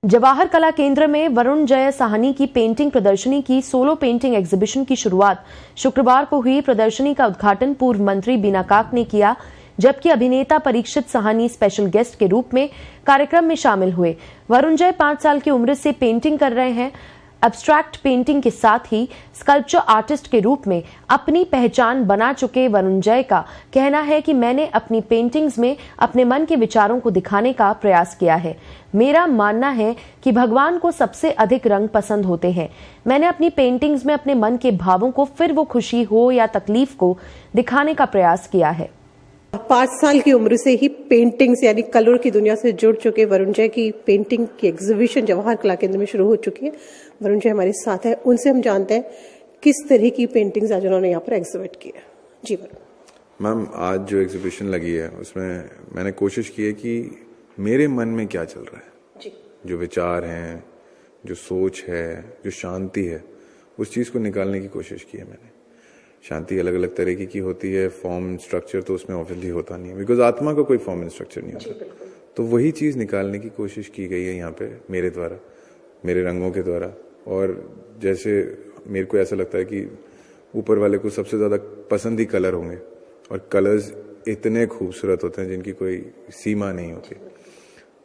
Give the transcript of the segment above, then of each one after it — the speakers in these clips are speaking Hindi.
जवाहर कला केंद्र में वरुण जय साहनी की पेंटिंग प्रदर्शनी की सोलो पेंटिंग एग्जीबिशन की शुरुआत शुक्रवार को हुई। प्रदर्शनी का उद्घाटन पूर्व मंत्री बीना काक ने किया, जबकि अभिनेता परीक्षित साहनी स्पेशल गेस्ट के रूप में कार्यक्रम में शामिल हुए। वरुण जय 5 साल की उम्र से पेंटिंग कर रहे हैं। एब्स्ट्रैक्ट पेंटिंग के साथ ही स्कल्पचर आर्टिस्ट के रूप में अपनी पहचान बना चुके वरुण जय का कहना है कि मैंने अपनी पेंटिंग्स में अपने मन के विचारों को दिखाने का प्रयास किया है। मेरा मानना है कि भगवान को सबसे अधिक रंग पसंद होते हैं। मैंने अपनी पेंटिंग्स में अपने मन के भावों को, फिर वो खुशी हो या तकलीफ को, दिखाने का प्रयास किया है। 5 साल की उम्र से ही पेंटिंग्स यानी कलर की दुनिया से जुड़ चुके वरुण जय की पेंटिंग की एग्जीबिशन जवाहर कला केंद्र में शुरू हो चुकी है। वरुण जय हमारे साथ है, उनसे हम जानते हैं किस तरह की पेंटिंग्स आज उन्होंने यहाँ पर एग्जिबिट की है। जी वरुण मैम, आज जो एग्जीबिशन लगी है उसमें मैंने कोशिश की है कि मेरे मन में क्या चल रहा है जी। जो विचार हैं, जो सोच है, जो शांति है, उस चीज़ को निकालने की कोशिश की है मैंने। शांति अलग अलग तरीके की होती है, फॉर्म स्ट्रक्चर तो उसमें ऑब्वियसली होता नहीं है, बिकॉज आत्मा का कोई फॉर्म एंड स्ट्रक्चर नहीं होता। तो वही चीज़ निकालने की कोशिश की गई है यहाँ पे मेरे द्वारा, मेरे रंगों के द्वारा। और जैसे मेरे को ऐसा लगता है कि ऊपर वाले को सबसे ज़्यादा पसंद ही कलर होंगे, और कलर्स इतने खूबसूरत होते हैं जिनकी कोई सीमा नहीं होती।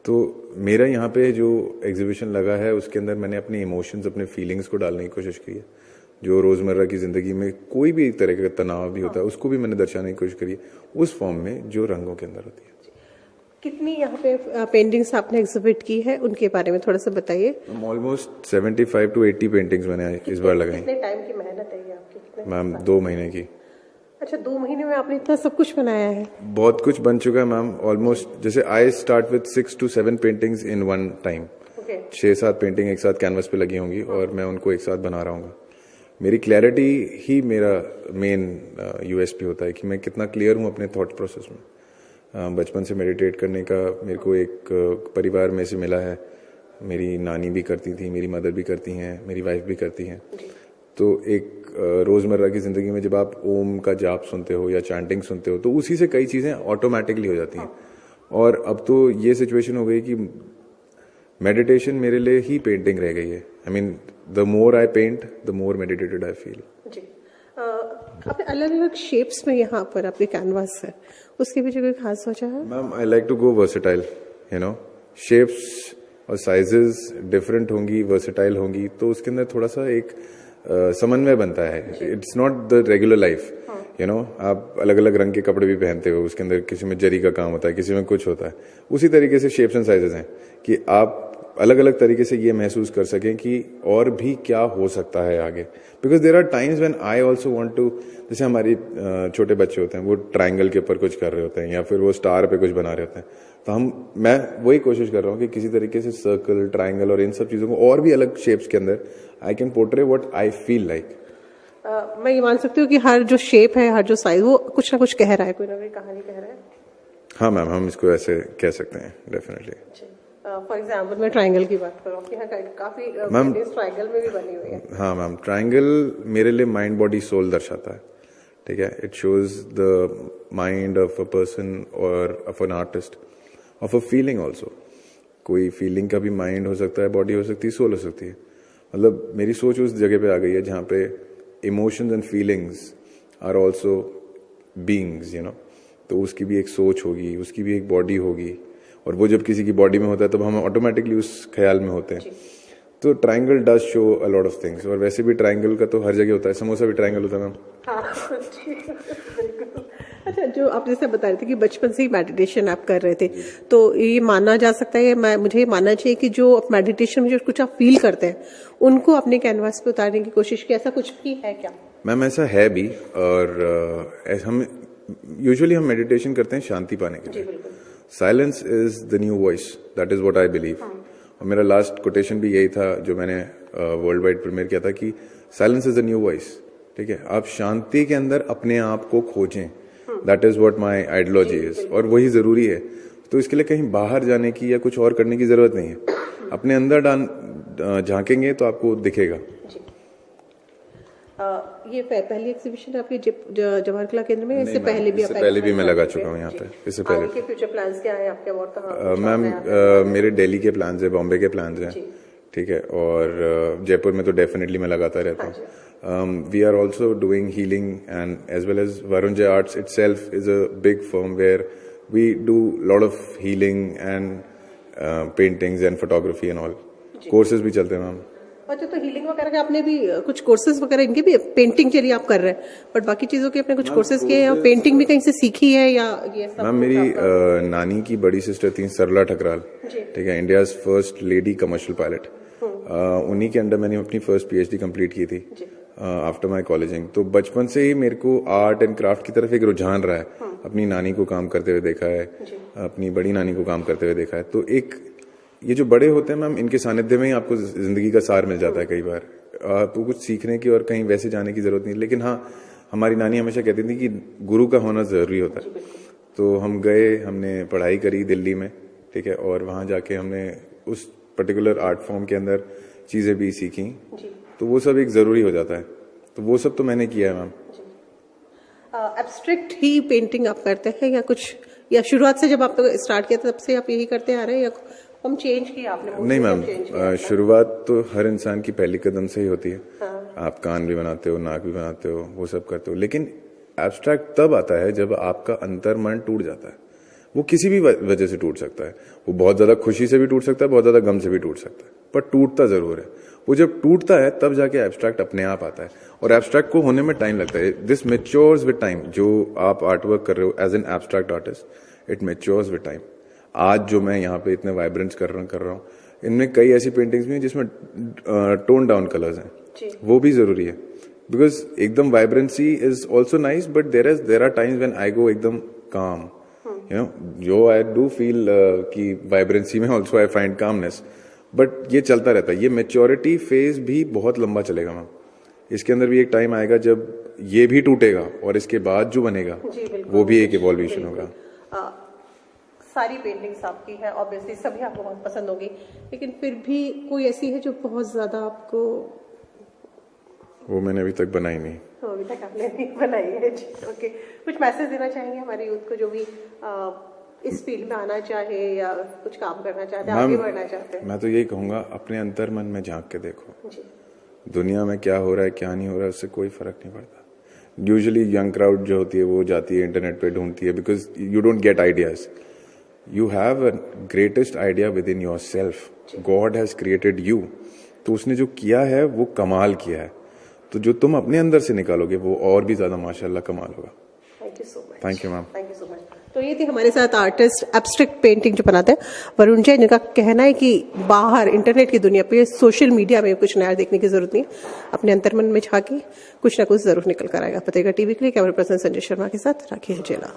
तो मेरा यहाँ पे जो एग्जीबिशन लगा है उसके अंदर मैंने अपने इमोशंस, अपने फीलिंग्स को डालने की कोशिश की है। जो रोज़मर्रा की ज़िंदगी में कोई भी एक तरह का तनाव भी होता है उसको भी मैंने दर्शाने की कोशिश करी है उस फॉर्म में जो रंगों के अंदर होती है। कितनी यहाँ पे पेंटिंग्स आपने एग्जिबिट की है, उनके बारे में थोड़ा सा बताइए। ऑलमोस्ट 75 to 80 पेंटिंग्स मैंने इस बार लगाई। कितने टाइम की मेहनत है ये आपकी? मैम 2 महीने की। अच्छा, 2 महीने में आपने इतना सब कुछ बनाया है? बहुत कुछ बन चुका है मैम। ऑलमोस्ट जैसे I start with 6 to 7 paintings in one time. 6-7 painting एक साथ कैनवस पे लगी होंगी और मैं उनको एक साथ बना रहा हूँ। मेरी क्लैरिटी ही मेरा मेन यूएसपी होता है कि मैं कितना क्लियर हूँ अपने थॉट प्रोसेस में। बचपन से मेडिटेट करने का मेरे को एक परिवार में से मिला है। मेरी नानी भी करती थी, मेरी मदर भी करती हैं, मेरी वाइफ भी करती हैं। तो एक रोज़मर्रा की ज़िंदगी में जब आप ओम का जाप सुनते हो या चैंटिंग सुनते हो तो उसी से कई चीज़ें ऑटोमेटिकली हो जाती हैं। और अब तो ये सिचुएशन हो गई कि मेडिटेशन मेरे लिए ही पेंटिंग रह गई है। I mean the more I paint the more meditated I feel. जी, आपने अलग अलग शेप्स में यहाँ पर आपके कैनवास है, उसके पीछे कोई खास सोचा है? Ma'am, I like to go versatile, you know. Shapes और साइजेस डिफरेंट होंगी, वर्सेटाइल होंगी, तो उसके अंदर थोड़ा सा एक समन्वय बनता है। It's not the regular life, you know. आप अलग अलग रंग के कपड़े भी पहनते हो, उसके अंदर किसी में जरी का काम होता है, किसी में कुछ होता है। उसी तरीके से शेप्स एंड साइजेस हैं कि आप अलग अलग तरीके से ये महसूस कर सकें कि और भी क्या हो सकता है आगे। Because there are times when I also want to, जैसे हमारी छोटे बच्चे होते हैं वो ट्रायंगल के ऊपर कुछ कर रहे होते हैं या फिर वो स्टार पे कुछ बना रहे होते हैं, तो मैं वही कोशिश कर रहा हूँ कि किसी तरीके से सर्कल, ट्रायंगल और इन सब चीज़ों को और भी अलग शेप्स के अंदर I can portray what I feel like. मैं ये मान सकती हूँ कि हर जो शेप है, हर जो साइज, वो कुछ ना कुछ कह रहा है, कोई ना कोई कहानी कह रहा है। हाँ मैम, हम इसको ऐसे कह सकते हैं डेफिनेटली। फॉर एग्जाम्पल मैं ट्रायंगल की बात करूँ, आपके यहाँ काफी ट्रायंगल में भी बनी हुई है। हाँ मैम, ट्रायंगल मेरे लिए माइंड, बॉडी, सोल दर्शाता है। ठीक है, it shows the mind of a person और of an artist, of a feeling also. कोई फीलिंग का भी माइंड हो सकता है, बॉडी हो सकती है, सोल हो सकती है। मतलब मेरी सोच उस जगह पे आ गई है जहाँ पे emotions and feelings are also beings, you know. तो उसकी भी एक सोच होगी, उसकी भी एक बॉडी होगी, और वो जब किसी की बॉडी में होता है तब हम ऑटोमेटिकली उस ख्याल में होते हैं। तो triangle does show a lot of things. और वैसे भी ट्रायंगल का तो हर जगह होता है, समोसा भी ट्रायंगल होता है मैम। अच्छा, जो आप जैसे बता रहे थे कि बचपन से ही मेडिटेशन आप कर रहे थे, तो ये माना जा सकता है, मुझे ये मानना चाहिए कि जो मेडिटेशन में जो कुछ आप फील करते हैं उनको अपने कैनवास पे उतारने की कोशिश की, ऐसा कुछ भी है क्या? मैम, ऐसा है भी। और हम यूजुअली हम मेडिटेशन करते हैं शांति पाने के लिए। Silence is the new voice, that is what I believe. और मेरा लास्ट कोटेशन भी यही था जो मैंने वर्ल्ड वाइड प्रीमियर किया था कि silence is the new voice. ठीक है, आप शांति के अंदर अपने आप को खोजें, that is what my ideology is. और वही जरूरी है। तो इसके लिए कहीं बाहर जाने की या कुछ और करने की जरूरत नहीं है। अपने अंदर झांकेंगे तो आपको दिखेगा। ये पहली एग्जीबिशन आपकी जवाहर कला केंद्र में, इससे पहले भी इससे पहले भी मैं लगा चुका हूँ यहाँ पे। इससे पहले के फ्यूचर प्लान्स क्या है आपके और कहाँ? मैम मेरे दिल्ली के प्लान्स है, बॉम्बे के प्लान्स हैं, ठीक है, और जयपुर में तो डेफिनेटली मैं लगाता रहता हूँ। We are also doing healing and as well as Varun Jay arts itself is a big firm where we do lot of healing and paintings and photography and all. Courses भी चलते हैं मैम। अच्छा, तो हीलिंग वगैरह के आपने भी कुछ कोर्सेज वगैरह, इनके भी पेंटिंग के लिए आप कर रहे हैं, बट बाकी चीजों के अपने कुछ कोर्सेज किए या पेंटिंग भी कहीं से सीखी है या ये सब? मैम मेरी नानी की बड़ी सिस्टर थी सरला ठकराल, ठीक है, India's first lady commercial pilot. उन्हीं के अंडर मैंने अपनी फर्स्ट पीएचडी कंप्लीट की थी आफ्टर माय कॉलेजिंग। तो बचपन से ही मेरे को आर्ट एंड क्राफ्ट की तरफ एक रुझान रहा है। अपनी नानी को काम करते हुए देखा है, अपनी बड़ी नानी को काम करते हुए देखा है। तो एक ये जो बड़े होते हैं मैम, इनके सानिध्य में ही आपको जिंदगी का सार मिल जाता है। कई बार आपको कुछ सीखने की और कहीं वैसे जाने की जरूरत नहीं, लेकिन हाँ, हमारी नानी हमेशा कहती थी कि गुरु का होना जरूरी होता है। तो हम गए, हमने पढ़ाई करी दिल्ली में, ठीक है, और वहां जाके हमने उस पर्टिकुलर आर्ट फॉर्म के अंदर चीजें भी सीखी। तो वो सब एक जरूरी हो जाता है, तो वो सब तो मैंने किया है मैम। एब्स्ट्रैक्ट ही पेंटिंग आप करते हैं या कुछ, या शुरुआत से जब आप स्टार्ट किया तब से आप यही करते आ रहे हैं या हम चेंज किया आपने? नहीं मैम, शुरुआत तो हर इंसान की पहली कदम से ही होती है। आप कान भी बनाते हो, नाक भी बनाते हो, वो सब करते हो, लेकिन एब्स्ट्रैक्ट तब आता है जब आपका अंतर्मन टूट जाता है। वो किसी भी वजह से टूट सकता है, वो बहुत ज्यादा खुशी से भी टूट सकता है, बहुत ज्यादा गम से भी टूट सकता है, पर टूटता जरूर है। वो जब टूटता है तब जाके एब्स्ट्रैक्ट अपने आप आता है, और एब्स्ट्रैक्ट को होने में टाइम लगता है। This matures with time. जो आप आर्ट वर्क कर रहे हो as an abstract artist, it matures with time. आज जो मैं यहाँ पे इतने वाइब्रेंट्स कर रहा हूँ, इनमें कई ऐसी पेंटिंग्स भी हैं जिसमें टोन डाउन कलर्स हैं, वो भी जरूरी है। बिकॉज एकदम vibrancy is also nice, but there are times when I go एकदम काम, यू नो, जो आई डू फील कि वाइब्रेंसी में also I find calmness, but ये चलता रहता है। ये मेच्योरिटी फेज भी बहुत लंबा चलेगा मैम। इसके अंदर भी एक टाइम आएगा जब ये भी टूटेगा और इसके बाद जो बनेगा वो भी एक इवोल्यूशन होगा। सारी पेंटिंग्स आपकी है, ऑब्वियसली सभी आपको बहुत पसंद होगी, लेकिन फिर भी कोई ऐसी है जो बहुत ज्यादा आपको? वो मैंने अभी तक बनाई नहीं। अभी तक आपने नहीं बनाई है? ओके, कुछ मैसेज देना चाहेंगे हमारे यूथ को जो भी इस फील्ड में आना चाहे या कुछ काम करना चाहते हैं, आगे बढ़ना चाहते हैं? मैं तो यही कहूंगा, अपने अंतर्मन में झांक के देखो। दुनिया में क्या हो रहा है क्या नहीं हो रहा है उससे कोई फर्क नहीं पड़ता। यूजुअली यंग क्राउड जो होती है वो जाती है इंटरनेट पे ढूंढती है, because you don't get ideas. You have a greatest idea within yourself. God has created you. तो उसने जो किया है वो कमाल किया है, तो जो तुम अपने अंदर से निकालोगे वो और भी ज्यादा माशाल्लाह कमाल होगा। Thank you so much. Thank you ma'am. Thank you so much. तो ये थी हमारे साथ आर्टिस्ट एब्स्ट्रैक्ट पेंटिंग जो बनाते हैं वरुण जय, जिनका कहना है कि बाहर इंटरनेट की दुनिया पे, सोशल मीडिया में कुछ नया देखने की जरूरत नहीं है, अपने अंतर्मन में झांकी कुछ ना कुछ जरूर निकल कर आएगा। पत्रिका टीवी के लिए कैमरा पर्सन संजय शर्मा के साथ राखी हजेला।